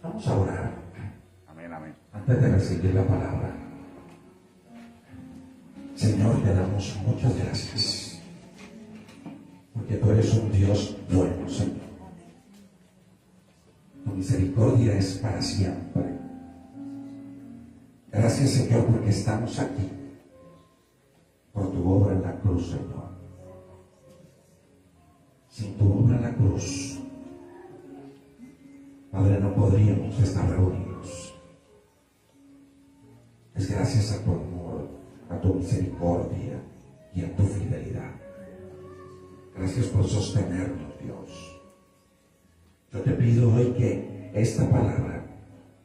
Vamos a orar. Amén, amén. Antes de recibir la palabra. Señor, te damos muchas gracias. Porque tú eres un Dios bueno, Señor. Tu misericordia es para siempre. Gracias, Señor, porque estamos aquí. Por tu obra en la cruz, Señor. Sin tu obra en la cruz, Padre, no podríamos estar reunidos. Es gracias a tu amor, a tu misericordia y a tu fidelidad. Gracias por sostenernos, Dios. Yo te pido hoy que esta palabra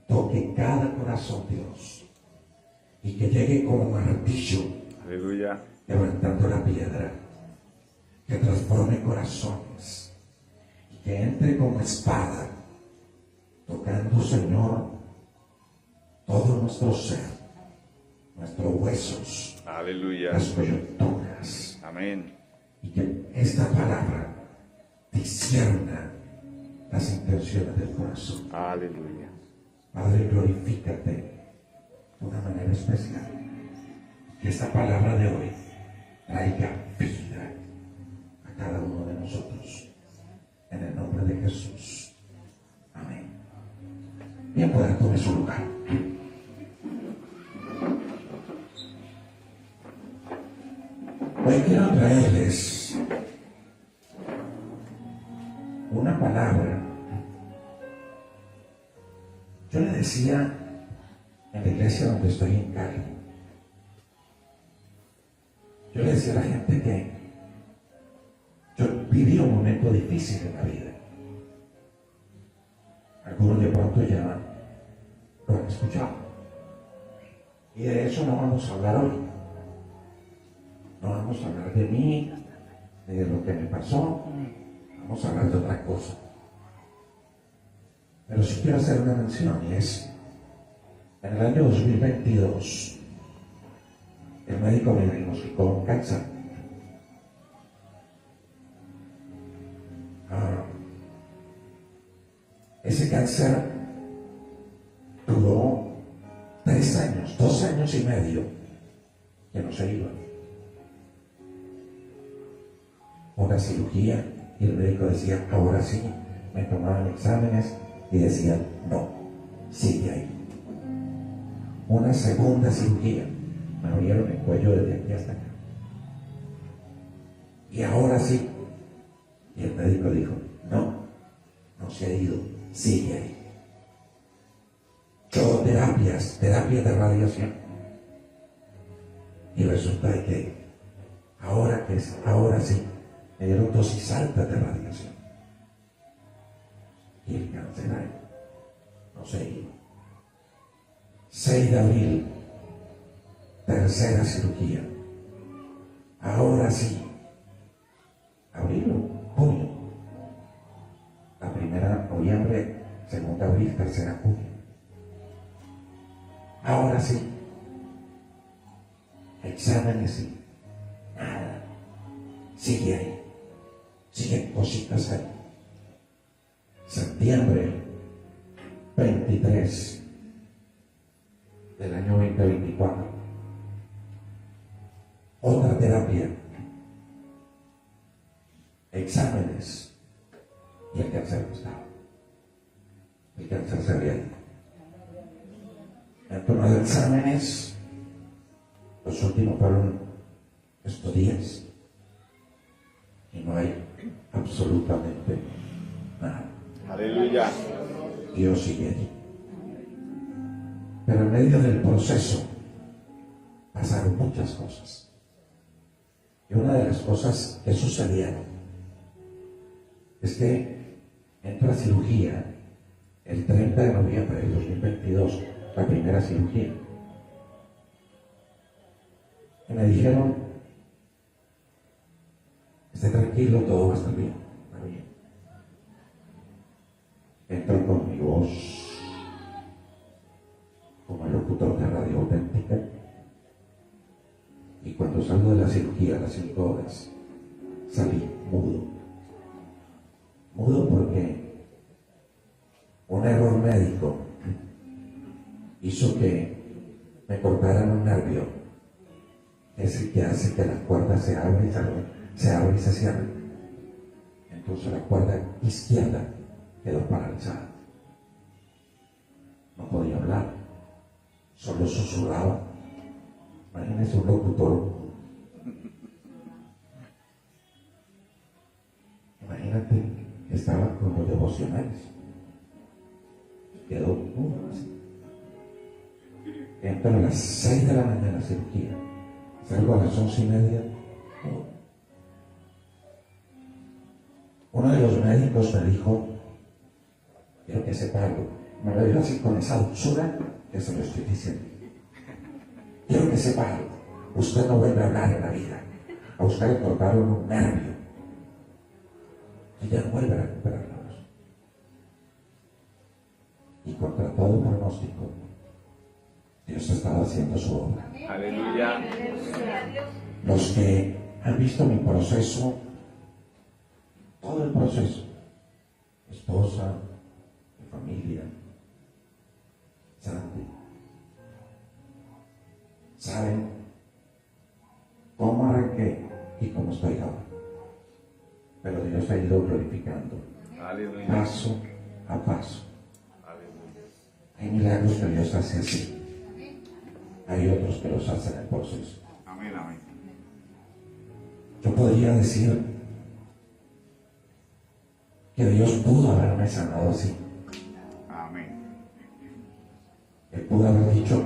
toque cada corazón, Dios, y que llegue como martillo, Aleluya. levantando la piedra, que transforme corazones y que entre como espada, tocando, Señor, todo nuestro ser, nuestros huesos, Aleluya. las coyunturas, Amén. y que esta palabra discierna las intenciones del corazón. Aleluya. Padre, glorifícate de una manera especial. Que esta palabra de hoy traiga vida a cada uno de nosotros. En el nombre de Jesús. Amén. Bien, pueda tomar su lugar. Hoy quiero traerles una palabra. Yo le decía en la iglesia donde estoy en Cali, yo le decía a la gente que yo viví un momento difícil en la vida. Algunos de pronto ya lo han escuchado. Y de eso no vamos a hablar hoy. No vamos a hablar de mí, de lo que me pasó. Vamos a hablar de otra cosa. Pero sí quiero hacer una mención, y es, en el año 2022, el médico me diagnosticó un cáncer. Ese cáncer duró 3 años, 2 años y medio, que no se iba. Una cirugía, y el médico decía, ahora sí. Me tomaban exámenes y decían, no, sigue ahí. Una segunda cirugía, me abrieron el cuello desde aquí hasta acá. Y ahora sí. Y el médico dijo, no, no se ha ido, sigue ahí. Yo terapias de radiación. Y resulta que ahora sí, me dieron dosis altas de radiación. Y el cáncer ahí no se iba. 6 de abril, tercera cirugía. Ahora sí. Abril o junio. La primera, noviembre, segunda, abril, tercera, junio. Ahora sí. Exámenes y nada. Sigue ahí. Siguen cositas ahí. Septiembre 23 del año 2024. Otra terapia. Exámenes. Y el cáncer no estaba. El cáncer se había ido. En torno a los exámenes, los últimos fueron estos días. Y no hay absolutamente nada. Aleluya. Dios sigue allí. Pero en medio del proceso pasaron muchas cosas. Y una de las cosas que sucedieron es que entró a cirugía el 30 de noviembre del 2022, la primera cirugía. Y me dijeron, esté tranquilo, todo va a estar bien. Está bien. Entro con mi voz como el locutor de Radio Auténtica, y cuando salgo de la cirugía a las 5 horas, salí mudo. Mudo porque un error médico hizo que me cortaran un nervio, es el que hace que la cuerda se abra y se cierre. Entonces la cuerda izquierda quedó paralizada. No podía hablar, solo susurraba. Imagínense un locutor. Imagínate que estaba con los devocionales. Quedó así. Entra a las 6 de la mañana cirugía. Salgo a las 11:30. Uno de los médicos me dijo, quiero que sepa algo. Me lo dijo así con esa dulzura que se lo estoy diciendo. Quiero que sepa algo. Usted no vuelve a hablar en la vida. A usted le cortaron un nervio. Y ya no vuelve a recuperar la voz. Y contra todo pronóstico, Dios estaba haciendo su obra. Aleluya. Los que han visto mi proceso, todo el proceso, mi esposa, mi familia, Sandy, saben cómo arranqué y cómo estoy ahora. Pero Dios ha ido glorificando Aleluya. paso a paso. Aleluya. Hay milagros que Dios hace así. Hay otros que los hacen en el proceso. Amén, amén. Yo podría decir que Dios pudo haberme sanado así. Amén. Él pudo haber dicho,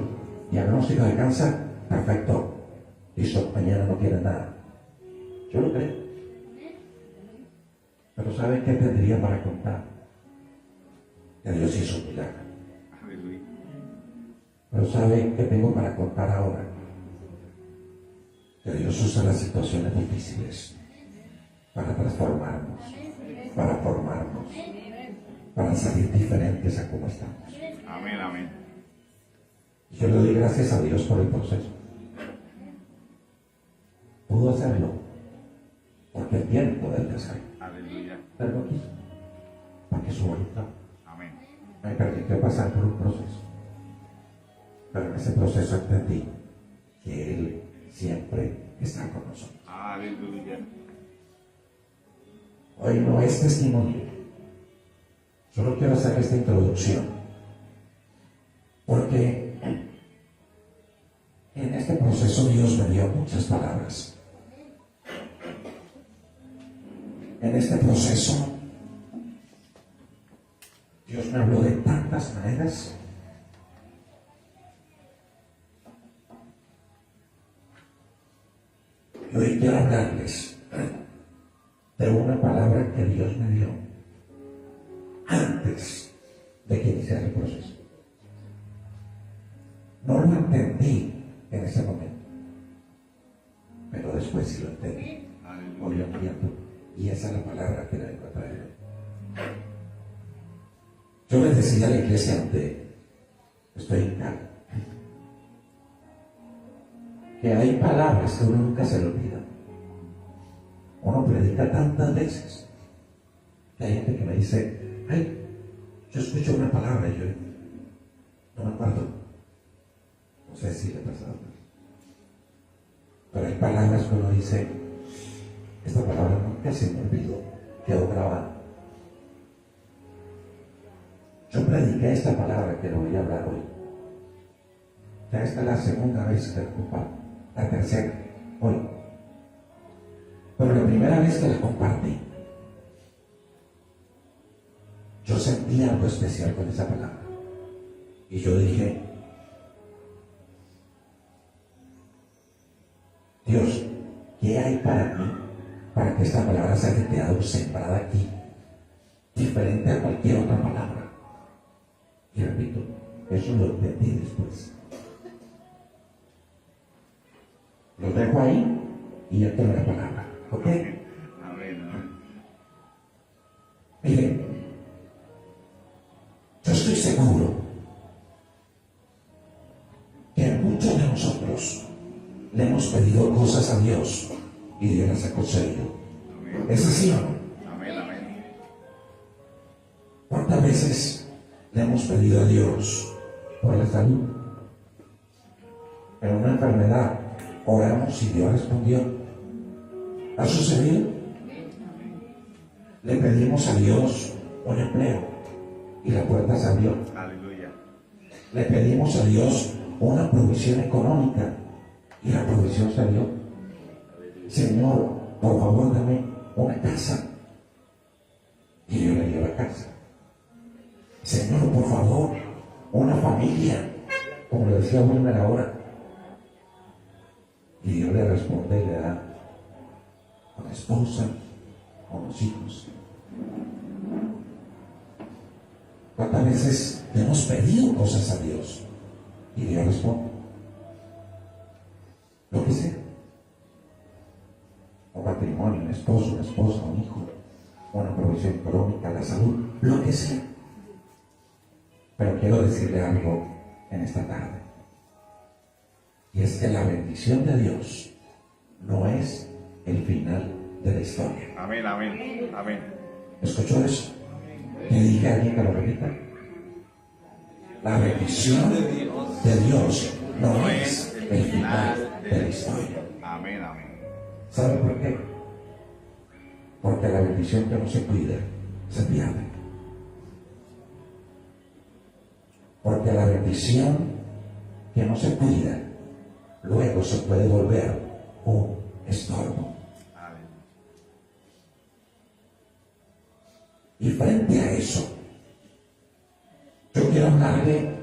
diagnóstico de cáncer, perfecto. Listo, mañana no tiene nada. Yo lo creo. Pero ¿saben qué tendría para contar? Que Dios hizo un milagro. Aleluya. Pero ¿saben qué tengo para contar ahora? Que Dios usa las situaciones difíciles para transformarnos, para formarnos, para salir diferentes a como estamos. Amén, amén. Y yo le doy gracias a Dios por el proceso. Pudo hacerlo, porque Él tiene el poder de hacerlo. Aleluya. Pero no quiso, para que su voluntad Amén. me permitió pasar por un proceso. Pero en ese proceso entendí que Él siempre está con nosotros. Aleluya. Hoy no es testimonio. Solo quiero hacer esta introducción. Porque en este proceso Dios me dio muchas palabras. En este proceso Dios me habló de tantas maneras. Y hoy quiero hablarles de una palabra que Dios me dio antes de que iniciara el proceso. No lo entendí en ese momento, pero después sí lo entendí. Hoy lo entiendo. Y esa es la palabra que le vengo a traer hoy. Yo les decía a la iglesia donde estoy en casa que hay palabras que uno nunca se le olvida. Uno predica tantas veces que hay gente que me dice, ay, yo escucho una palabra y yo no me acuerdo. No sé si le pasa. Pero hay palabras que uno dice, esta palabra nunca se me olvidó, quedó grabada. Yo prediqué esta palabra que le voy a hablar hoy. Ya esta es la segunda vez que la comparto, la tercera, hoy. Pero la primera vez que la compartí, yo sentí algo especial con esa palabra. Y yo dije, Dios, ¿qué hay para mí para que esta palabra se haya quedado sembrada aquí, diferente a cualquier otra palabra? Y repito, eso lo entendí después. Lo dejo ahí y entro en la palabra, ¿ok? Amén, amén. Miren, yo estoy seguro que muchos de nosotros le hemos pedido cosas a Dios y Dios las ha concedido. Amén. ¿Es así o no? Amén, amén. ¿Cuántas veces le hemos hemos pedido a Dios por la salud. En una enfermedad oramos y Dios respondió. ¿Ha sucedido? Le pedimos a Dios un empleo y la puerta se abrió. Aleluya. Le pedimos a Dios una provisión económica y la provisión se dio. Señor, por favor, dame una casa. Y Dios le dio la casa. Señor, por favor, una familia, como le decía Wilmer ahora. Y Dios le responde y le da una esposa, unos hijos. ¿Cuántas veces le hemos pedido cosas a Dios y Dios responde? Lo que sea. Un matrimonio, un esposo, una esposa, un hijo, una provisión económica, la salud, lo que sea. Pero quiero decirle algo en esta tarde. Y es que la bendición de Dios no es el final de la historia. Amén, amén, amén. ¿Escuchó eso? Que diga alguien que lo repita. La bendición de Dios no es el final de la historia. Amén, amén. ¿Sabe por qué? Porque la bendición que no se cuida se pierde. Porque la bendición que no se cuida luego se puede volver un estorbo. Amén. Y frente a eso, yo quiero hablarle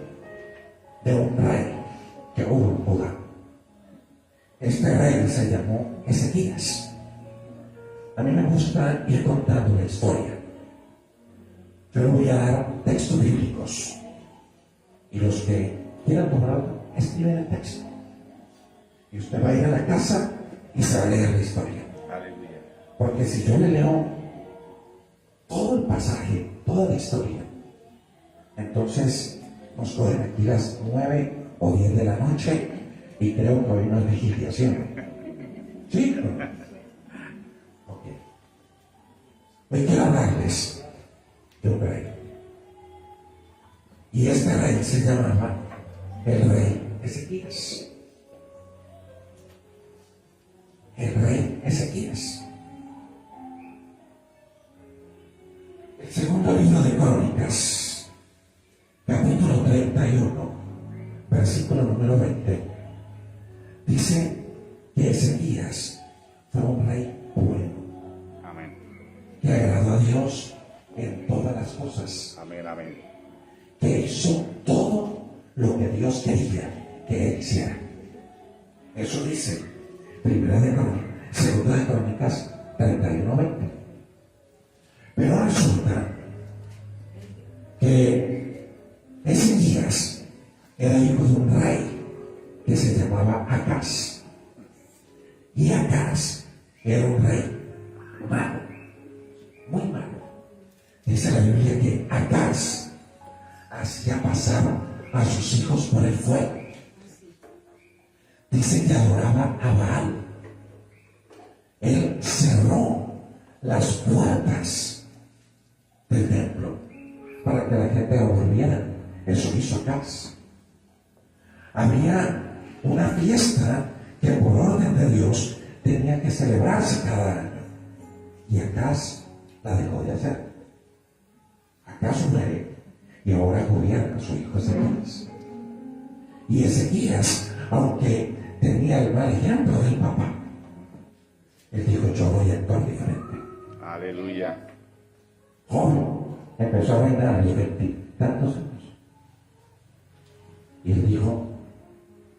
de un rey que hubo en Judá. Este rey se llamó Ezequías. A mí me gusta ir contando la historia. Yo le voy a dar textos bíblicos. Y los que quieran tomarlo, escriben el texto. Y usted va a ir a la casa y se va a leer la historia. Aleluya. Porque si yo le leo todo el pasaje, toda la historia, entonces nos cogen aquí las 9 o 10 de la noche y creo que hoy no es vigilia, ¿sí? ¿Sí? Ok. Hoy quiero hablarles de un rey. Y este rey se llamaba el rey Ezequías. El rey Ezequías. El segundo libro de Crónicas, capítulo 31, versículo número 20, dice que Ezequías fue un rey bueno, Amén. que agradó a Dios en todas las cosas, Amén, amén. que hizo todo lo que Dios quería que él hiciera. Eso dice segunda de Crónicas 31:20. Pero resulta que Ezequías era hijo de un rey que se llamaba Acaz. Y Acaz era un rey malo, muy malo. Dice la Biblia que Acaz hacía pasar a sus hijos por el fuego. Dice que adoraba a Baal. Él cerró las puertas del templo para que la gente lo volviera. Eso hizo Acaz. Había una fiesta que por orden de Dios tenía que celebrarse cada año. Y Acaz la dejó de hacer. Acaz muere y ahora gobierna su hijo Ezequías. Y Ezequías, aunque tenía el mal ejemplo del papá, él dijo: yo voy a actuar diferente. Aleluya. Joven, empezó a reinar a los 20 tantos años. Y él dijo: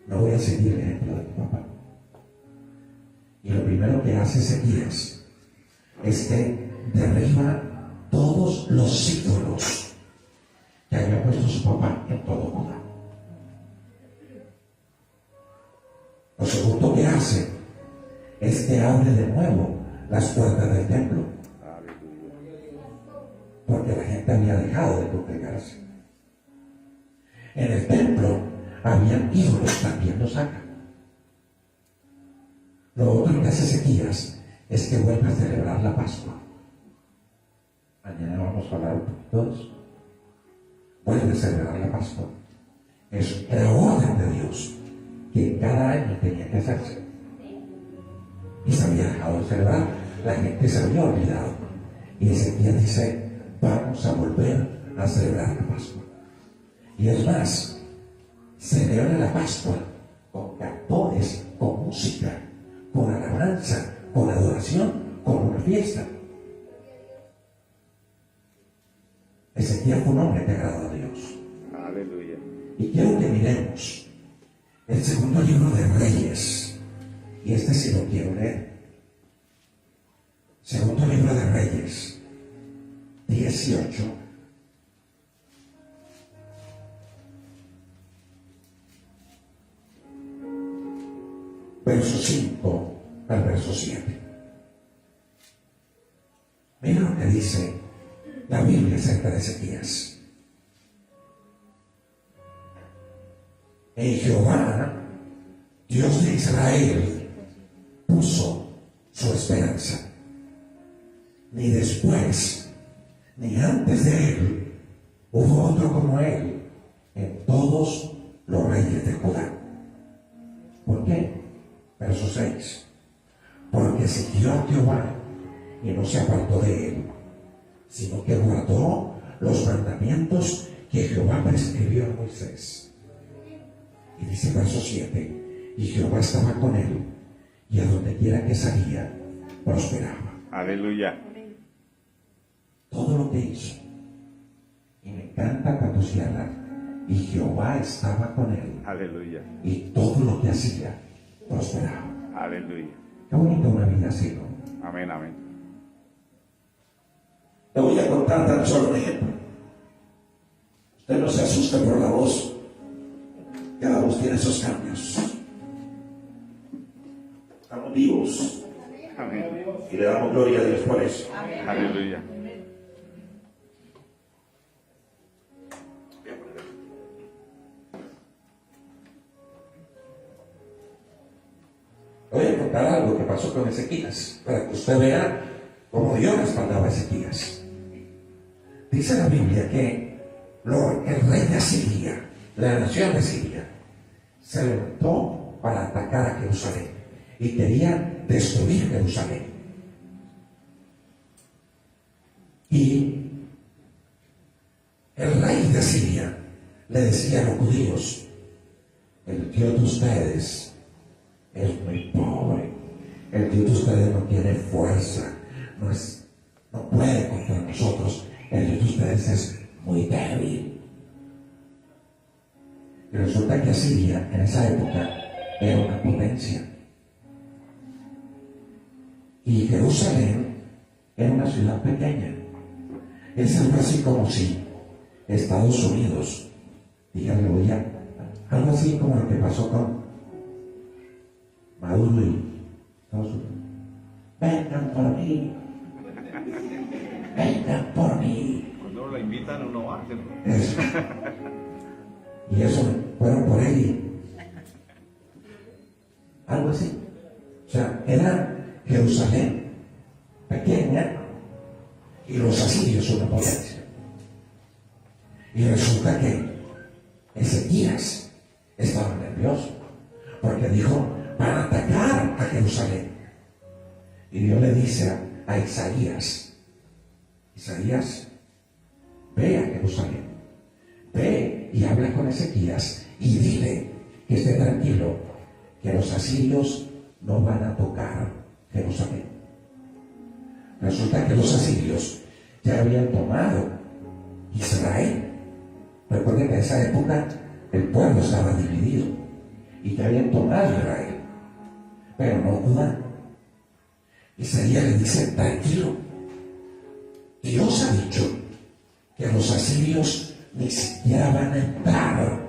no voy a seguir el ejemplo de mi papá. Y lo primero que hace Ezequías es que derriba todos los ídolos que había puesto su papá en todo Judá. Lo segundo que hace es que abre de nuevo las puertas del templo, porque la gente había dejado de congregarse. En el templo habían ídolos, también los saca. Lo otro que hace Ezequías es que vuelve a celebrar la Pascua. Mañana vamos a hablar un poquito de eso. vuelve a celebrar la Pascua. Era orden de Dios que cada año tenía que hacerse. Y se había dejado de celebrar. La gente se había olvidado. Y Ezequías dice, vamos a volver a celebrar la Pascua. Y es más, celebra la Pascua con cantores, con música, con alabanza, con adoración, con una fiesta. Ezequías fue un hombre que agradó a Dios. Aleluya. Y quiero que miremos el segundo libro de Reyes. Y este sí lo quiero leer. Segundo libro de Reyes, 18. Verso 5 al verso 7. Mira lo que dice la Biblia acerca de Ezequías. En Jehová, Dios de Israel, puso su esperanza. Ni después, ni antes de él, hubo otro como él en todos los reyes de Judá. ¿Por qué? Verso 6. Porque siguió a Jehová y no se apartó de él, sino que guardó los mandamientos que Jehová prescribió a Moisés. Y dice verso 7, y Jehová estaba con él, y a donde quiera que salía, prosperaba. Aleluya. Todo lo que hizo. Y me encanta cuando cierra, y Jehová estaba con él, Aleluya. y todo lo que hacía, prosperaba. Aleluya. Qué bonita una vida así, ¿no? Amén, amén. Te voy a contar tan solo un ejemplo. Usted no se asuste por la voz. Ya la voz tiene esos cambios. Estamos vivos. Amén. Y le damos gloria a Dios por eso. Aleluya. Voy a contar algo que pasó con Ezequías, para que usted vea cómo Dios respaldaba a Ezequías. Dice la Biblia que el rey de Asiria, la nación de Siria, se levantó para atacar a Jerusalén y quería destruir Jerusalén. Y el rey de Siria le decía a los judíos, el Dios de ustedes es muy pobre, el Dios de ustedes no tiene fuerza, no puede contra nosotros, el Dios de ustedes es muy débil. Y resulta que Asiria en esa época era una potencia. Y Jerusalén era una ciudad pequeña. Es algo así como si Estados Unidos, díganle, oye, algo así como lo que pasó con Maduro y Estados Unidos. Vengan por mí. Vengan por mí. Cuando uno lo invitan, uno va. Eso. Y eso fueron por ahí. Algo así. O sea, era Jerusalén pequeña y los asirios una potencia. Y resulta que Ezequías estaba nervioso porque dijo, van a atacar a Jerusalén. Y Dios le dice a Isaías, ve a Jerusalén, ve y habla con Ezequías y dile que esté tranquilo, que los asirios no van a tocar Jerusalén. Resulta que los asirios ya habían tomado Israel. Recuerden que en esa época el pueblo estaba dividido y ya habían tomado Israel, pero no Judá. Isaías le dice, tranquilo, Dios ha dicho que los asirios ni siquiera van a entrar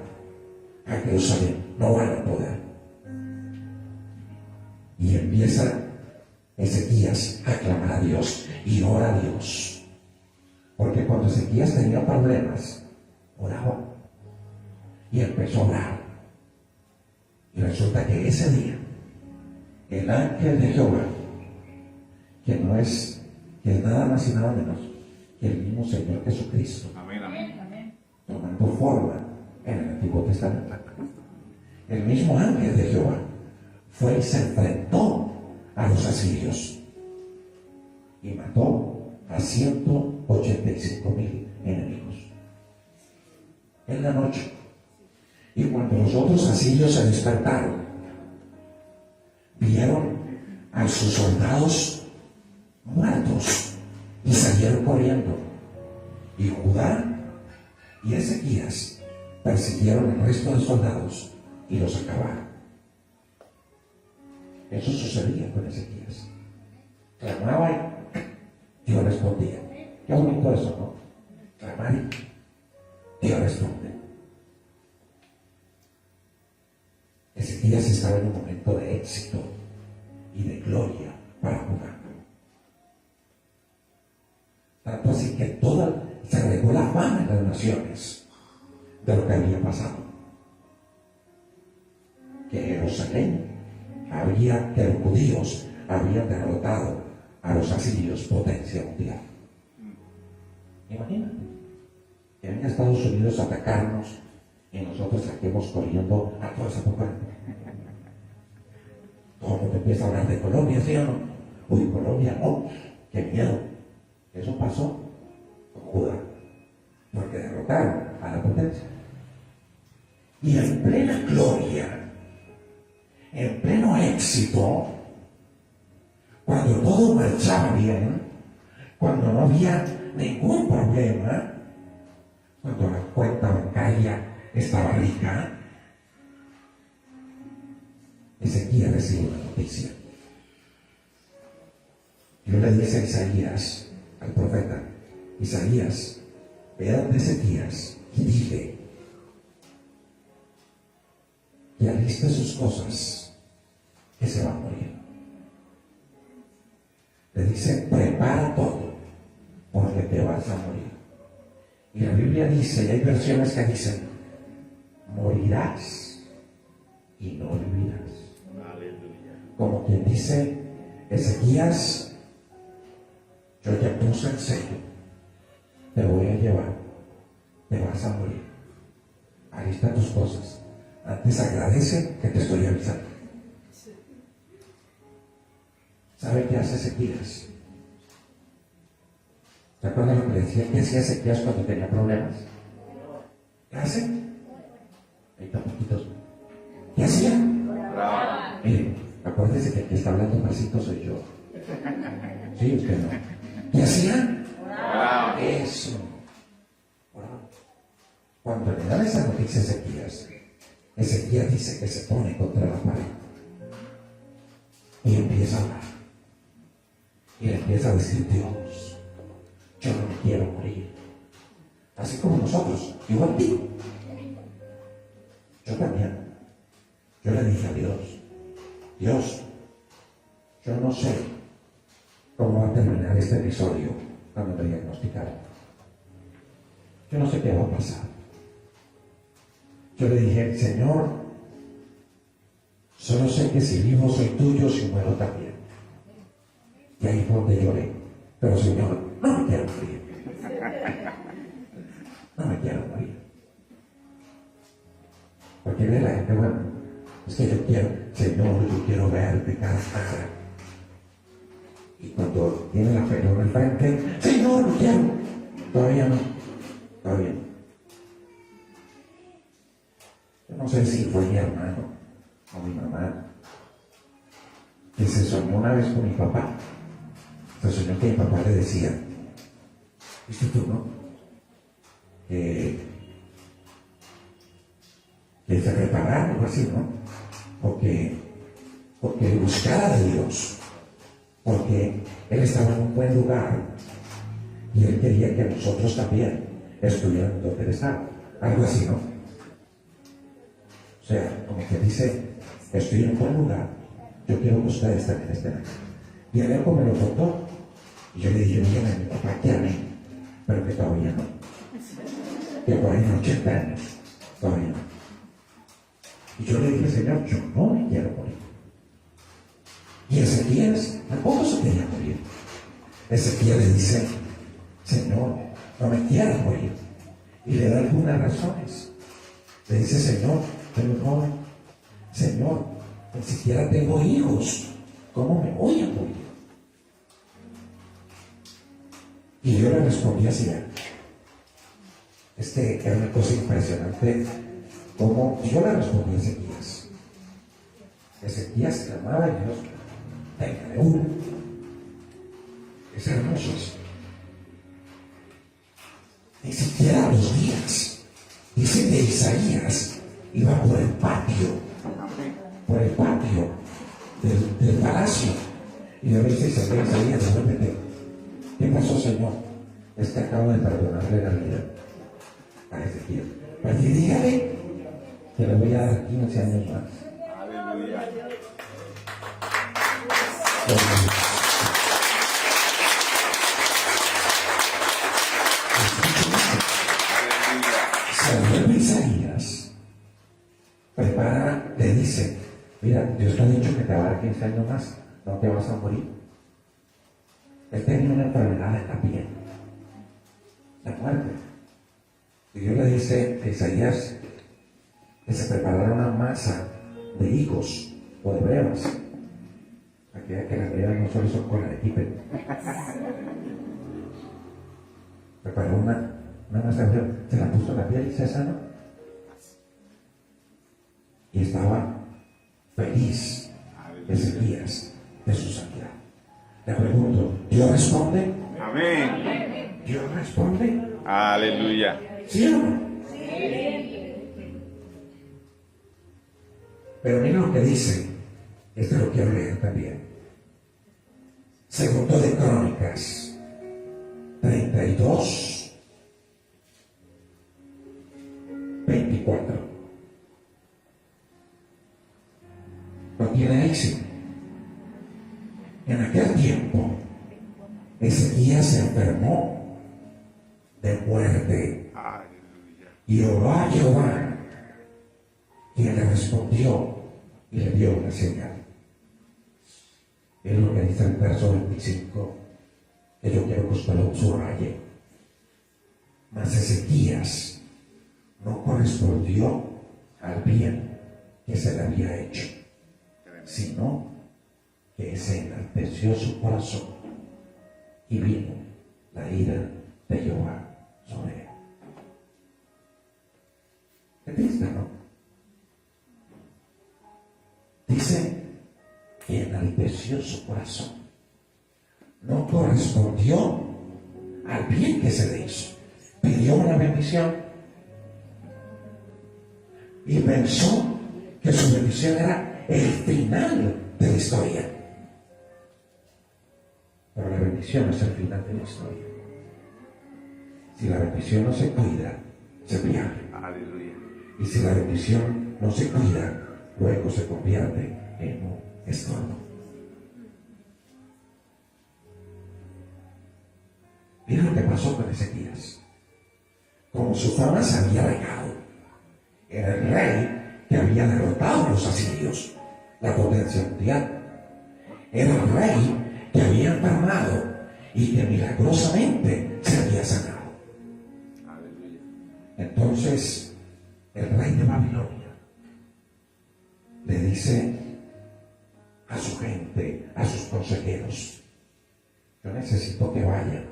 a Jerusalén, no van a poder. Y empieza Ezequías a clamar a Dios y ora a Dios, porque cuando Ezequías tenía problemas, oraba y empezó a orar. Y resulta que ese día el ángel de Jehová, que es nada más y nada menos que el mismo Señor Jesucristo, Amén, amén. tomando forma en el Antiguo Testamento. El mismo ángel de Jehová fue y se enfrentó a los asirios y mató a 185,000 enemigos en la noche. Y cuando los otros asirios se despertaron, vieron a sus soldados muertos y salieron corriendo. Y Judá y Ezequías persiguieron al resto de soldados y los acabaron. Eso sucedía con Ezequías. Clamaba y Dios respondía. Qué bonito eso, ¿no? Clamar y Dios responde. Ezequías estaba en un momento de éxito y de gloria para Judá. Tanto así que se regó la fama en las naciones de lo que había pasado. Que Jerusalén que los judíos habían derrotado a los asirios, potencia mundial. Imagínate que venga Estados Unidos a atacarnos y nosotros saquemos corriendo a toda esa época. Todo el mundo empieza a hablar de Colombia, ¿sí o no? Uy, Colombia, no, qué miedo. Eso pasó con Judá, porque derrotaron a la potencia. Y en plena gloria, en pleno éxito, cuando todo marchaba bien, cuando no había ningún problema, cuando la cuenta bancaria estaba rica, Ezequías recibe una noticia. Dios le dice a Isaías, al profeta, Isaías, ve a Ezequías y dile que aliste sus cosas, que se va a morir. Le dice, prepara todo, porque te vas a morir. Y la Biblia dice, y hay versiones que dicen, morirás y no vivirás. Aleluya. Como quien dice, Ezequías, yo ya puse el sello, te voy a llevar, te vas a morir. Ahí están tus cosas. Antes agradece que te estoy avisando. ¿Sabe qué hace Ezequías? ¿Te acuerdas lo que le decía? ¿Qué hacía Ezequías cuando tenía problemas? ¿Qué hace? Ahí está poquitos. ¿Qué hacía? Miren, acuérdense que el que está hablando pasito soy yo. Sí, usted no. ¿Qué hacía? Eso. Cuando le dan esa noticia a Ezequías dice que se pone contra la pared y empieza a hablar. Y le empieza a decir, Dios, yo no me quiero morir. Así como nosotros, igual tú. Yo también. Yo le dije a Dios, yo no sé cómo va a terminar este episodio cuando me diagnosticaron. Yo no sé qué va a pasar. Yo le dije, Señor, solo sé que si vivo soy tuyo, si muero también. Y ahí fue donde lloré. Pero Señor, no me quiero morir. No me quiero morir. Porque ve la gente, bueno, es que yo quiero, Señor, yo quiero verte cara a cara. Y cuando tiene la fe en el frente, Señor, no quiero. Todavía no. Todavía no. Yo no sé si fue mi hermano o mi mamá que se soñó una vez con mi papá. Se soñó que mi papá le decía, ¿viste tú, no? Que se preparara, algo así, ¿no? Porque buscara de Dios, porque Él estaba en un buen lugar y Él quería que nosotros también estuviéramos donde Él estaba. Algo así, ¿no? O sea, como que dice, estoy en un buen lugar, yo quiero que ustedes también estén aquí. Y él me lo contó. Y yo le dije, dígame a mi papá que amén, pero que todavía no. Que por ahí en 80 años, todavía no. Y yo le dije, Señor, yo no me quiero morir. Y Ezequías tampoco se quería morir. Ezequías le dice, Señor, no me quiero morir. y le da algunas razones. Le dice, Señor, soy muy joven. Señor, ni siquiera tengo hijos. ¿Cómo me voy a morir? Y yo le respondí así. Era una cosa impresionante. Como yo le respondí a Ezequías. Ezequías clamaba a Dios, téngale uno. Es hermoso eso. Ni siquiera los días. Dice que Isaías iba por el patio del palacio. Y le dice Isaías, de repente, ¿qué pasó, Señor? Es que acabo de perdonarle la vida a Ezequías. Pero dígale que le voy a dar 15 años más. Aleluya. Se vuelve Isaías, le dice, mira, Dios te ha dicho que te va a dar 15 años más, no te vas a morir. Él tenía una enfermedad en la piel, la muerte. Y Dios le dice a Isaías que se preparara una masa de higos o de brevas. Aquí que las brevas no solo son con la de Kippen. Preparó una masa de brevas, se la puso en la piel y se sanó. Y estaba feliz Ezequías de su sanidad. Le pregunto, ¿Dios responde? Amén. ¿Dios responde? Aleluya. ¿Sí o no? Pero mira lo que dice, esto lo quiero leer también. Segundo de Crónicas 32, 24. No tiene éxito. En aquel tiempo, Ezequías se enfermó de muerte. Aleluya. Y oró a Jehová, quien le respondió y le dio una señal. Es lo que dice el verso 25, que yo quiero que usted lo subraye. Mas Ezequías no correspondió al bien que se le había hecho, sino que se enalteció su corazón y vino la ira de Jehová sobre él. Qué triste, ¿no? Dice que enalteció su corazón. No correspondió al bien que se le hizo. Pidió una bendición y pensó que su bendición era el final de la historia. Pero la bendición no es el final de la historia. Si la bendición no se cuida, se pierde. Aleluya. Y si la bendición no se cuida, luego se convierte en un estorbo. Mira lo que pasó con Ezequías. Como su fama se había regado, era el rey que había derrotado a los asirios, la potencia mundial. Era el rey que había enfermado y que milagrosamente se había sanado. Aleluya. Entonces, el rey de Babilonia le dice a su gente, a sus consejeros, yo necesito que vayan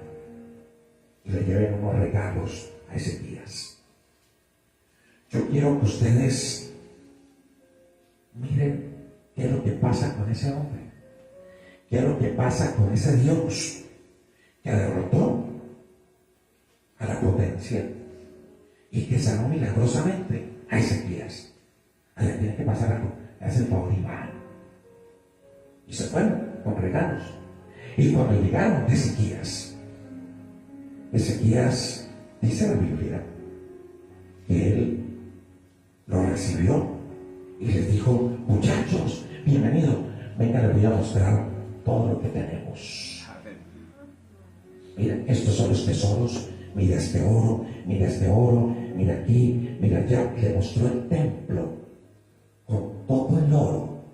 y le lleven unos regalos a Ezequías. Yo quiero que ustedes miren qué es lo que pasa con ese hombre, qué es lo que pasa con ese Dios que derrotó a la potencia y que sanó milagrosamente a Ezequías. Allá tiene que pasar algo. Le hace el favor y van. Y se fueron con regalos. Y cuando llegaron de Ezequías dice la Biblia que él lo recibió y les dijo, muchachos, bienvenidos, venga, les voy a mostrar todo lo que tenemos. Mira, estos son los tesoros, mira este oro, mira aquí, mira allá. Le mostró el templo con todo el oro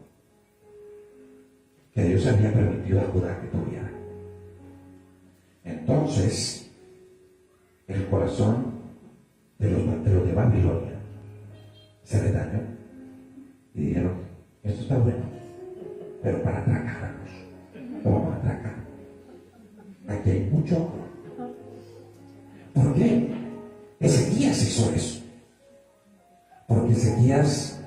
que Dios había permitido a Judá que tuviera. Entonces, el corazón de los de Babilonia se les dañó y dijeron, esto está bueno, pero para atracarnos, lo vamos a atracar. Aquí hay mucho oro. ¿Por qué? Ezequías hizo eso. Porque Ezequías,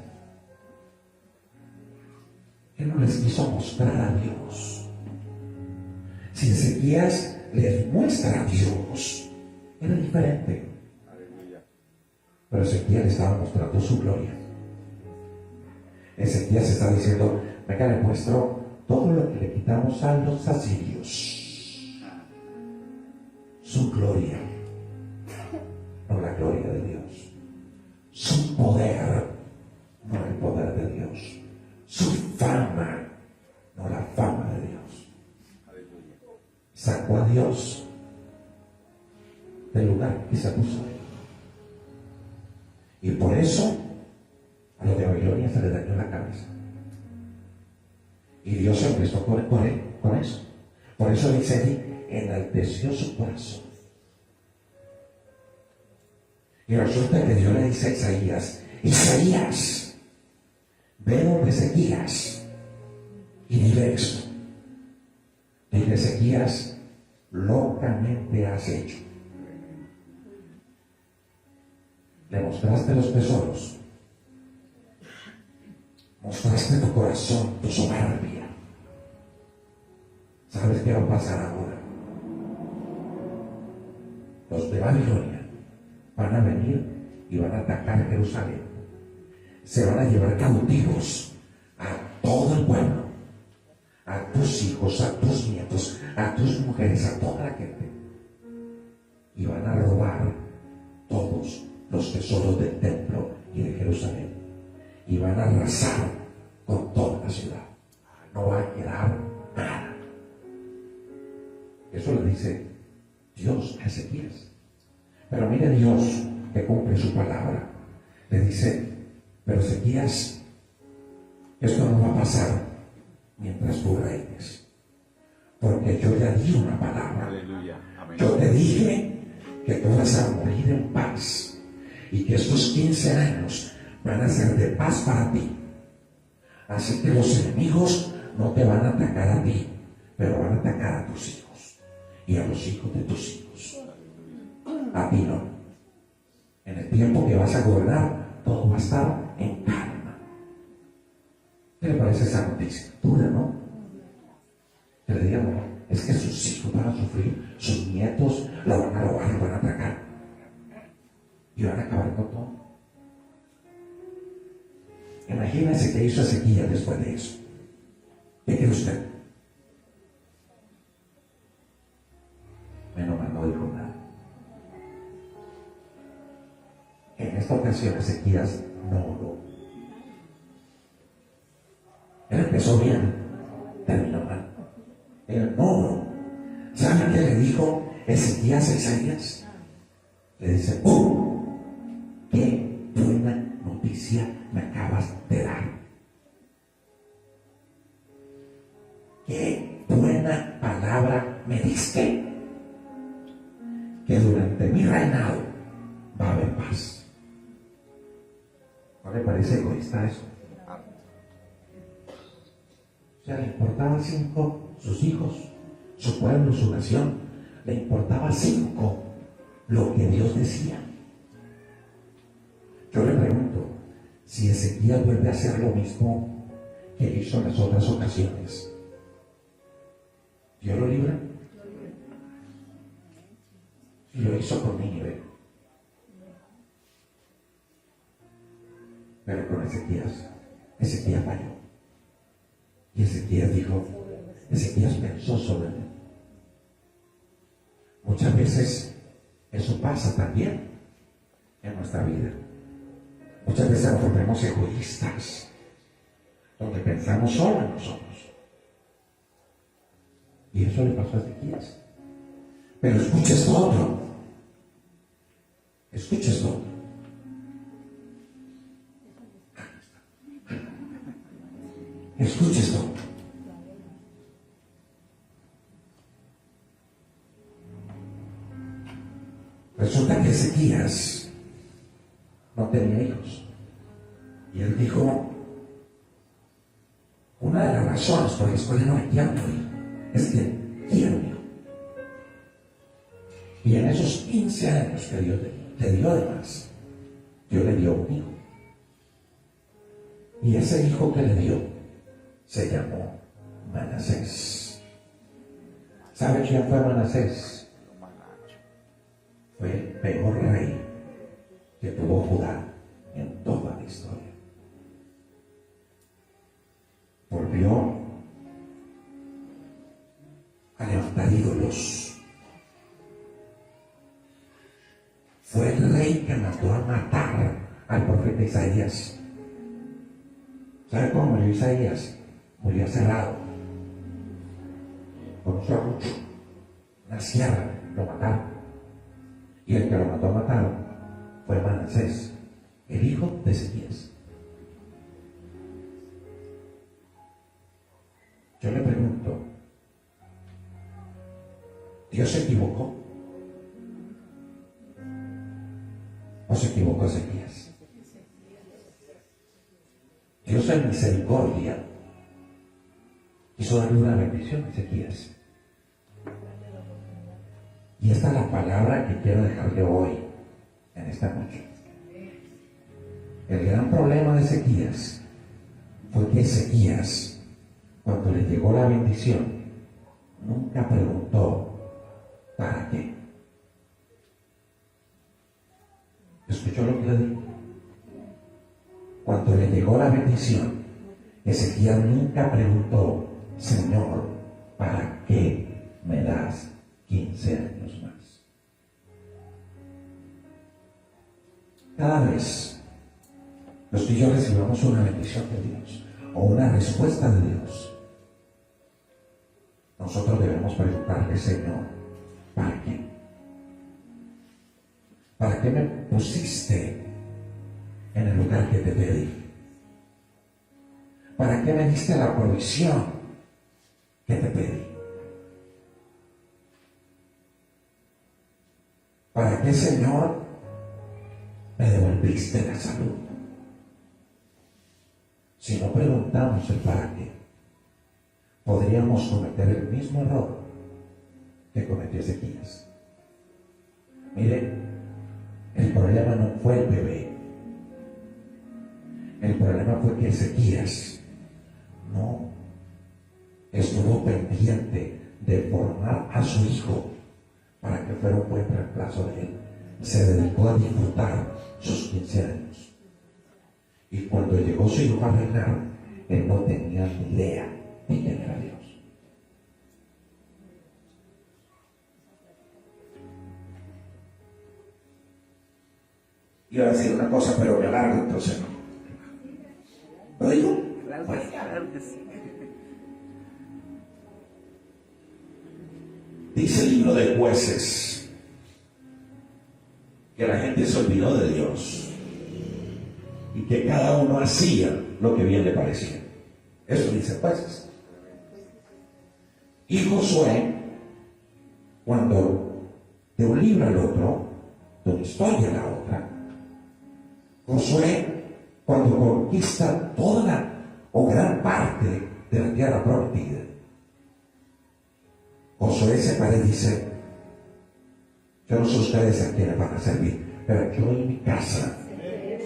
él no les quiso mostrar a Dios. Si Ezequías les muestra a Dios, era diferente. Pero Ezequías le estaba mostrando su gloria. Ezequías está diciendo, venga, le muestro todo lo que le quitamos a los asirios. Su gloria, no la gloria de Dios. Su poder, no el poder de Dios. Su fama, no la fama de Dios. Sacó a Dios del lugar que se puso. Y por eso a los de Babilonia se les dañó la cabeza. Y Dios empezó con eso. Por eso dice ahí, enalteció su corazón. Y resulta que Dios le dice a Isaías, Isaías, ve donde Ezequías y dile esto. Dile, Ezequías, locamente has hecho. Le mostraste los tesoros, mostraste tu corazón, tu soberbia. ¿Sabes qué va a pasar ahora? Los de Babilonia van a venir y van a atacar Jerusalén. Se van a llevar cautivos a todo el pueblo, a tus hijos, a tus nietos, a tus mujeres, a toda la gente. Y van a robar todos los tesoros del templo y de Jerusalén. Y van a arrasar con toda la ciudad. No va a quedar nada. Eso le dice Dios a Ezequías. Pero mire Dios que cumple su palabra. Le dice, pero Ezequías, esto no va a pasar mientras tú reines. Porque yo ya di una palabra. Aleluya. Amén. Yo te dije que tú vas a morir en paz. Y que estos 15 años van a ser de paz para ti. Así que los enemigos no te van a atacar a ti, pero van a atacar a tus hijos y a los hijos de tus hijos. A ti no. En el tiempo que vas a gobernar, todo va a estar en calma. ¿Qué le parece esa noticia? Dura, ¿no? Que le digan, es que sus hijos van a sufrir, sus nietos lo van a robar, lo van a atacar. Y van a acabar con todo. Imagínense qué hizo Ezequías después de eso. ¿Qué cree usted? Menos mal no dijo nada. En esta ocasión Ezequías no oró. Él empezó bien, terminó mal. Él no oró. ¿Saben qué le dijo Ezequías a Isaías? Le dice, qué buena noticia me acabas de dar. Qué buena palabra me diste. Que durante mi reinado va a haber paz. ¿No le parece egoísta eso? O sea, le importaba 5 sus hijos, su pueblo, su nación. Le importaba 5 lo que Dios decía. Yo le pregunto, si Ezequías vuelve a hacer lo mismo que hizo en las otras ocasiones, ¿Dios lo libra? Y lo hizo con Nínive. Pero con Ezequías falló. Y Ezequías pensó sobre él. Muchas veces eso pasa también en nuestra vida. Muchas veces nos volvemos egoístas, donde pensamos solo en nosotros. Y eso le pasó a Ezequías. Pero escucha esto otro. Escucha esto otro. Escucha esto otro. Resulta que Ezequías Y él dijo, una de las razones por las cuales no me quiero morir es que quiero un hijo. Y en esos 15 años que Dios le dio además, Dios le dio un hijo. Y ese hijo que le dio se llamó Manasés. ¿Sabe quién fue Manasés? Fue el peor rey que tuvo Judá en toda la historia. Volvió a levantar ídolos. Fue el rey que mandó a matar al profeta Isaías. ¿Sabe cómo murió Isaías? Murió cerrado, con un serrucho, una sierra, lo mataron. Y el que lo mató a matar fue Manasés, el hijo de Ezequías. Yo le pregunto, ¿Dios se equivocó? ¿O se equivocó Ezequías? Dios en misericordia quiso darle una bendición a Ezequías. Y esta es la palabra que quiero dejarle hoy, en esta noche. El gran problema de Ezequías fue que Ezequías, cuando le llegó la bendición, nunca preguntó ¿para qué? ¿Escuchó lo que le digo? Cuando le llegó la bendición, Ezequías nunca preguntó, Señor, ¿para qué me das 15 años más? Cada vez los que yo recibamos una bendición de Dios o una respuesta de Dios, nosotros debemos preguntarle, Señor, ¿para qué? ¿Para qué me pusiste en el lugar que te pedí? ¿Para qué me diste la provisión que te pedí? ¿Para qué, Señor, me devolviste la salud? Si no preguntamos el para qué, podríamos cometer el mismo error que cometió Ezequías. Mire, el problema no fue el bebé. El problema fue que Ezequías no estuvo pendiente de formar a su hijo para que fuera un buen reemplazo de él. Se dedicó a disfrutar sus 15 años. Y cuando llegó su hijo a reinar, él no tenía ni idea de quién era Dios. Iba a decir una cosa, pero me alargo, entonces no. ¿Lo digo? Claro que sí. Dice el libro de Jueces que la gente se olvidó de Dios y que cada uno hacía lo que bien le parecía. Eso dice Jueces. Y Josué, cuando de un libro al otro, de una historia a la otra, Josué, cuando conquista toda o gran parte de la tierra prometida, Josué se para y dice, yo no sé ustedes a quiénes van a servir, pero yo y mi casa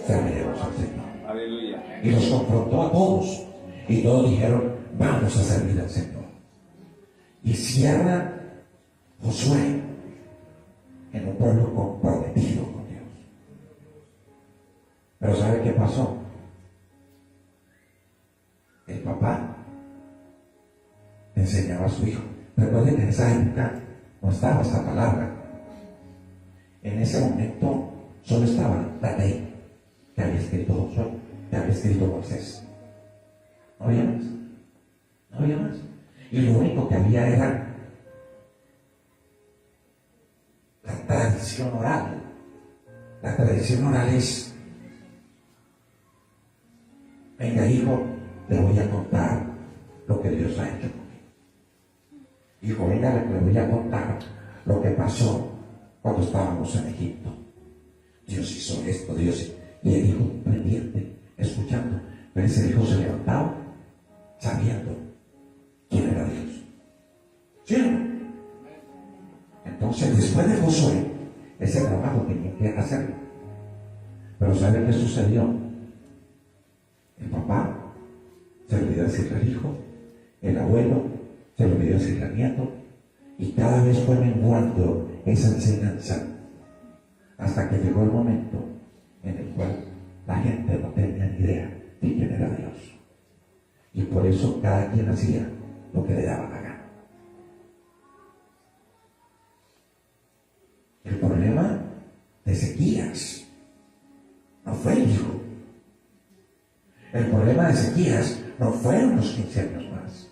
serviremos al Señor. Aleluya. Y los confrontó a todos, y todos dijeron, vamos a servir al Señor. Y cierra Josué en un pueblo comprometido con Dios. Pero ¿sabe qué pasó? El papá enseñaba a su hijo. Recuerden que en esa época no estaba esta palabra. En ese momento solo estaba la ley que había escrito Josué, que había escrito Moisés. No había más. No había más. Y lo único que había era la tradición oral. La tradición oral es, venga hijo, le voy a contar lo que Dios ha hecho conmigo. Hijo, venga, le voy a contar lo que pasó cuando estábamos en Egipto. Dios hizo esto, Dios hizo. Y el hijo pendiente, escuchando ese hijo se levantaba sabiendo quién era Dios. ¿Sí o no? Entonces, después de Josué, ese trabajo tenía que hacerlo. Pero ¿sabe qué sucedió? El papá se olvidó decirle al hijo, el abuelo se olvidó decirle al nieto, y cada vez fue menguando esa enseñanza hasta que llegó el momento en el cual la gente no tenía ni idea de quién era Dios. Y por eso cada quien hacía lo que le daba la gana. El problema de Ezequías no fue el hijo. El problema de Ezequías no fueron los 15 años más.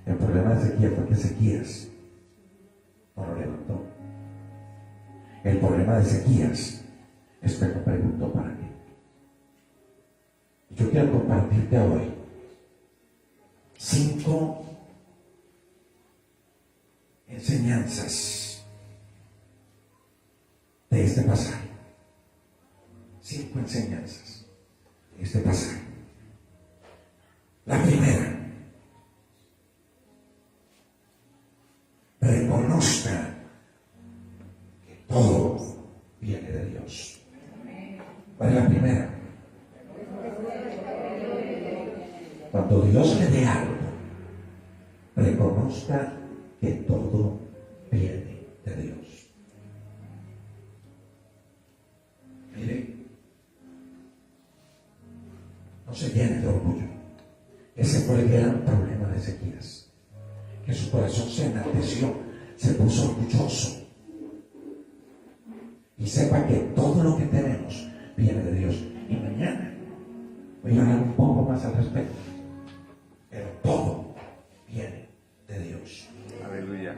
El problema de Ezequías fue que Ezequías no lo levantó. El problema de Ezequías es que no preguntó para qué. Yo quiero compartirte hoy 5 enseñanzas de este pasaje. 5 enseñanzas de este pasaje. La primera, reconozca que todo viene de Dios. ¿Cuál es la primera? Cuando Dios le dé algo, reconozca que todo viene de Dios. Mire, no se llene de orgullo. Ese fue el gran problema de Ezequías, que su corazón se enalteció, se puso orgulloso. Y sepa que todo lo que tenemos viene de Dios. Y mañana voy a hablar un poco más al respecto. Pero todo viene de Dios. Aleluya.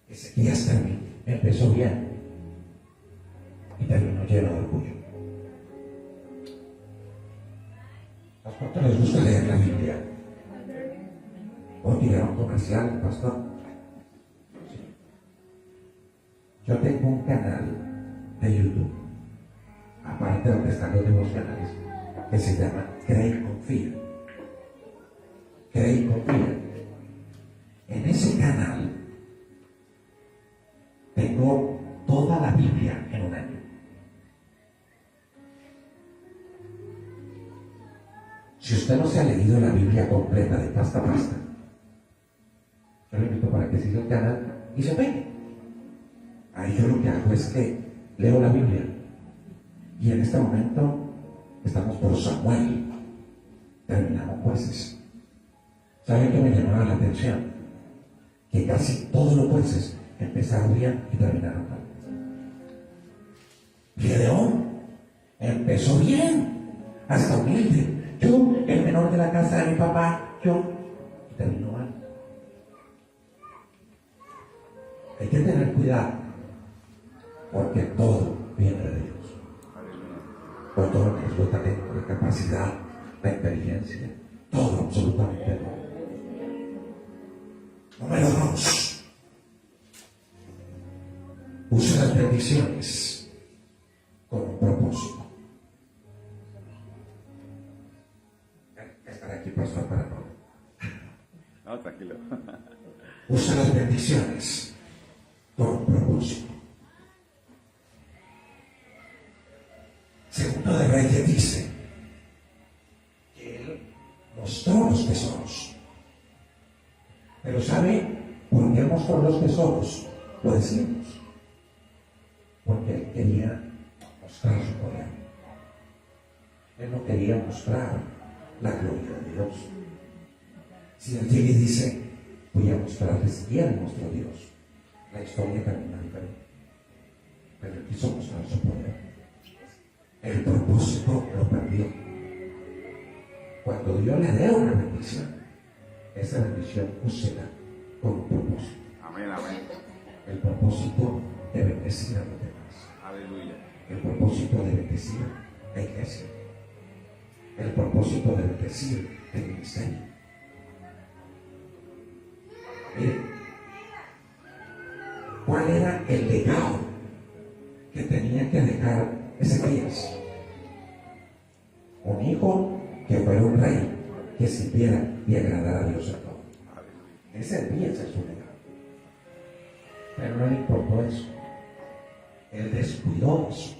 Ezequías empezó bien y terminó lleno de orgullo. ¿A cuántos les gusta leer la Biblia? ¿O tiraron comercial, pastor? Sí. Yo tengo un canal de YouTube, aparte donde están los devocionales, que se llama Cree y Confía. Cree y Confía. En ese canal tengo toda la Biblia en un año. Si usted no se ha leído la Biblia completa de pasta a pasta, yo le invito para que siga el canal y se pegue. Ahí yo lo que hago es que leo la Biblia. Y en este momento estamos por Samuel. Terminamos jueces. ¿Saben qué me llamaba la atención? Que casi todos los jueces empezaron bien y terminaron mal. Gedeón empezó bien, hasta humilde. Yo, el menor de la casa de mi papá, y terminó mal. Hay que tener cuidado, porque todo viene de Dios. Por todo nuestro talento, la capacidad, la inteligencia, todo, absolutamente todo. Número 2. Use las bendiciones con un propósito. Estar aquí, pastor, para no. No, tranquilo. Usa las bendiciones con un propósito. Segundo de Reyes dice que él mostró los tesoros. Pero ¿sabe por qué mostró los tesoros? Lo decimos. Porque él quería mostrar su poder. Él no quería mostrar la gloria de Dios. Si él llega y dice, voy a mostrarles quién mostró Dios, la historia termina diferente. Pero él quiso mostrar su poder. El propósito lo perdió. Cuando Dios le dé una bendición, esa bendición úsela con un propósito. Amén, amén. El propósito de bendecir a los demás. Aleluya. El propósito de bendecir la iglesia. El propósito de bendecir el ministerio. Mire, ¿cuál era el legado que tenía que dejar Ezequías? Un hijo que fuera un rey, que sirviera y agradara a Dios en todo. Él servía ese es su legado. Pero no le importó eso. Él descuidó eso.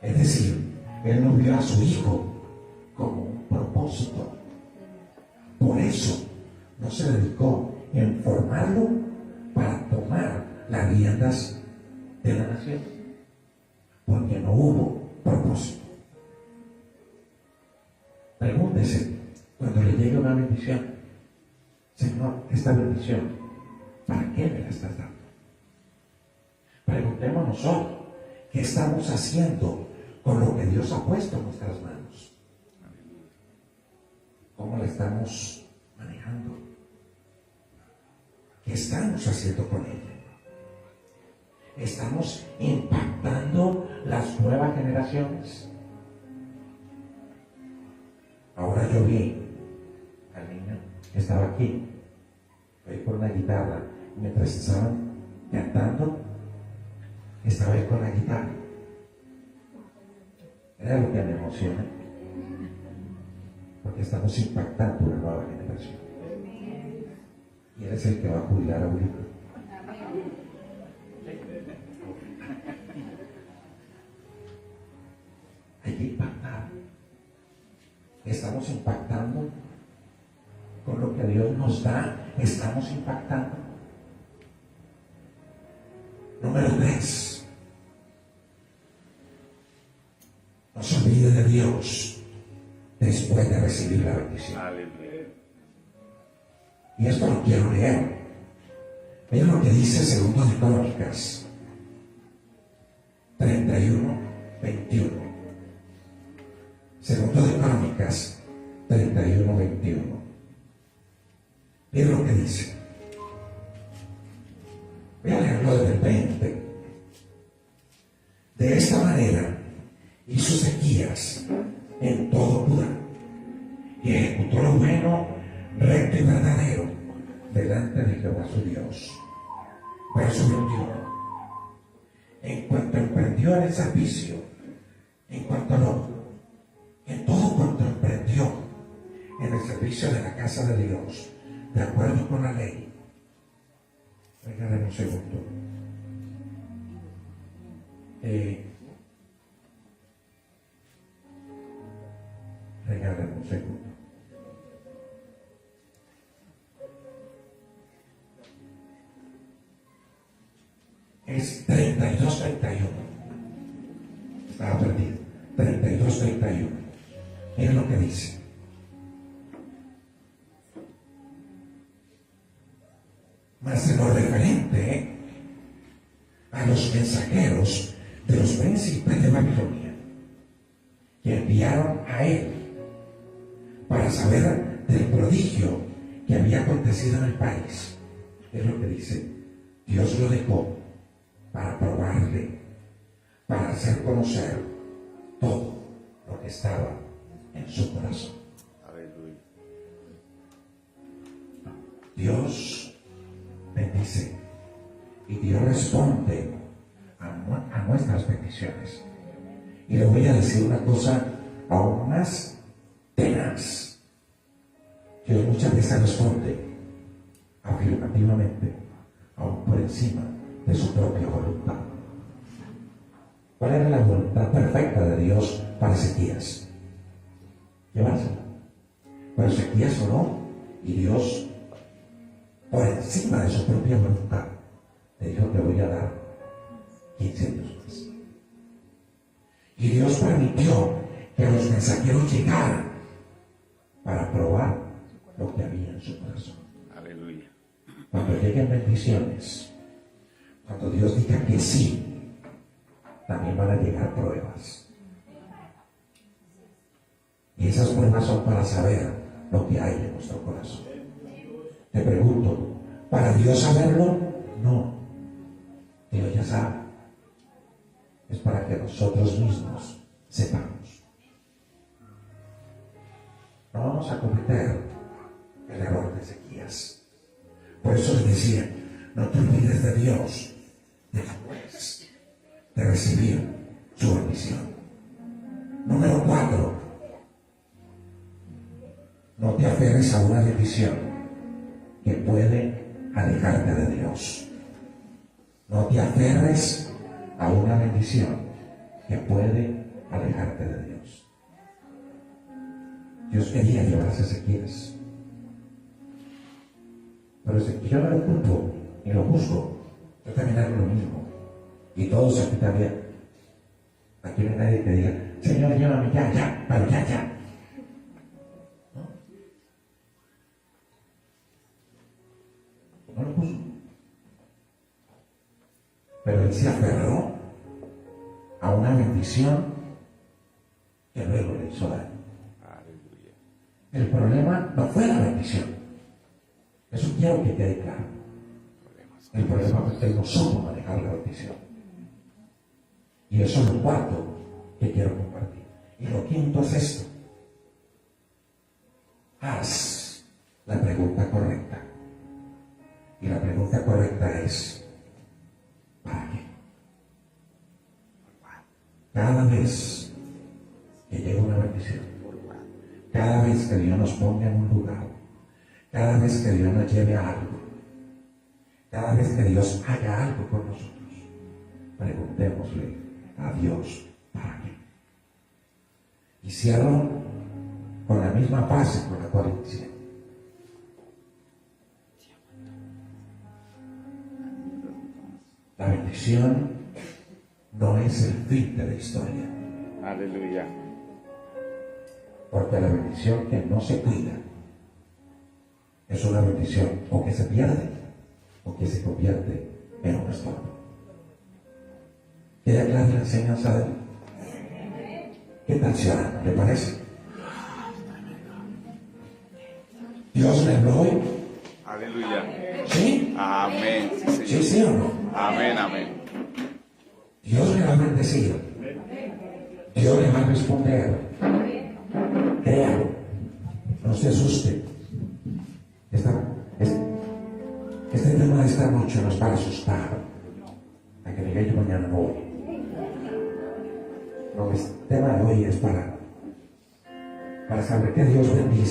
Es decir, él no vio a su hijo como un propósito. Por eso no se dedicó en formarlo para tomar las riendas de la nación, porque no hubo propósito. Pregúntese cuando le llegue una bendición: Señor, esta bendición, ¿para qué me la estás dando? Preguntemos nosotros, ¿qué estamos haciendo con lo que Dios ha puesto en nuestras manos? ¿Cómo la estamos manejando? ¿Qué estamos haciendo con ella? ¿Estamos impactando las nuevas generaciones? Ahora yo vi al niño que estaba aquí, ahí con la guitarra, mientras estaban cantando, estaba ahí con la guitarra. Era lo que me emociona, porque estamos impactando una nueva generación. Y él es el que va a jubilar ahorita. Hay que impactar. Estamos impactando con lo que Dios nos da. Estamos impactando. Número 3. No se olvide de Dios después de recibir la bendición. Y esto lo quiero leer. Vean lo que dice 2 de Crónicas 31, 21. 2 de Crónicas 31, 21. Vean lo que dice. Voy a leerlo desde el 20. De esta manera hizo Ezequías en todo Judá y ejecutó lo bueno, recto y verdadero delante de Jehová su Dios. Verso 21. En cuanto emprendió en el servicio, en todo cuanto emprendió en el servicio de la casa de Dios, de acuerdo con la ley. Regálame un segundo. Regálame un segundo. Es 32-31. Estaba perdido. 32-31. Miren lo que dice. Mas en lo referente a los mensajeros de los príncipes de Babilonia, que enviaron a él para saber del prodigio que había acontecido en el país, es lo que dice. Dios lo dejó para probarle, para hacer conocer todo lo que estaba en su corazón. Aleluya. Dios bendice y Dios responde a nuestras peticiones. Y le voy a decir una cosa aún más tenaz. Dios muchas veces responde afirmativamente, aún por encima de su propia voluntad. ¿Cuál era la voluntad perfecta de Dios para Ezequías? Llevársela. Pero Ezequías oró y Dios, por encima de su propia voluntad, le dijo: te voy a dar 15 años más. Y Dios permitió que los mensajeros llegaran para probar lo que había en su corazón. Aleluya. Cuando lleguen bendiciones, cuando Dios diga que sí, también van a llegar pruebas. Y esas pruebas son para saber lo que hay en nuestro corazón. Te pregunto, ¿para Dios saberlo? No. Dios ya sabe. Es para que nosotros mismos sepamos. No vamos a cometer el error de Ezequías. Por eso les decía, no te olvides de Dios después de recibir su bendición. Número 4. No te aferres a una bendición que puede alejarte de Dios. No te aferres a una bendición que puede alejarte de Dios. Dios quería llevar a Ezequiel. Pero Ezequiel no lo culpo ni lo juzgo. Yo también hago lo mismo. Y todos aquí también. Aquí no hay nadie que diga, Señor, llévame ya, pero ya. No lo juzgo. Pero él se aferró a una bendición que luego le hizo daño. Aleluya. El problema no fue la bendición. Eso quiero que quede claro. El problema es que no supo manejar la bendición. Y eso es lo cuarto que quiero compartir. Y lo quinto es esto. Haz la pregunta correcta. Y la pregunta correcta es, ¿para qué? Cada vez que llega una bendición, cada vez que Dios nos ponga en un lugar, cada vez que Dios nos lleve a algo, cada vez que Dios haga algo con nosotros, preguntémosle a Dios, ¿para qué? Y cierro con la misma base con la cual inicié. La bendición no es el fin de la historia. Aleluya. Porque la bendición que no se cuida es una bendición o que se pierde o que se convierte en un estorbo. ¿Queda clara la enseñanza de él? ¿Qué tal si ahora le parece? ¿Dios le habló hoy? Aleluya. ¿Sí? Amén. Sí, ¿Sí, Señor. sí o no? Amén, amén. Dios le va a bendecir. Dios le va a responder. Créalo. No se asuste. Este tema de esta noche nos va a asustar. A que diga yo mañana no voy. No, este tema de hoy es para saber que Dios bendice.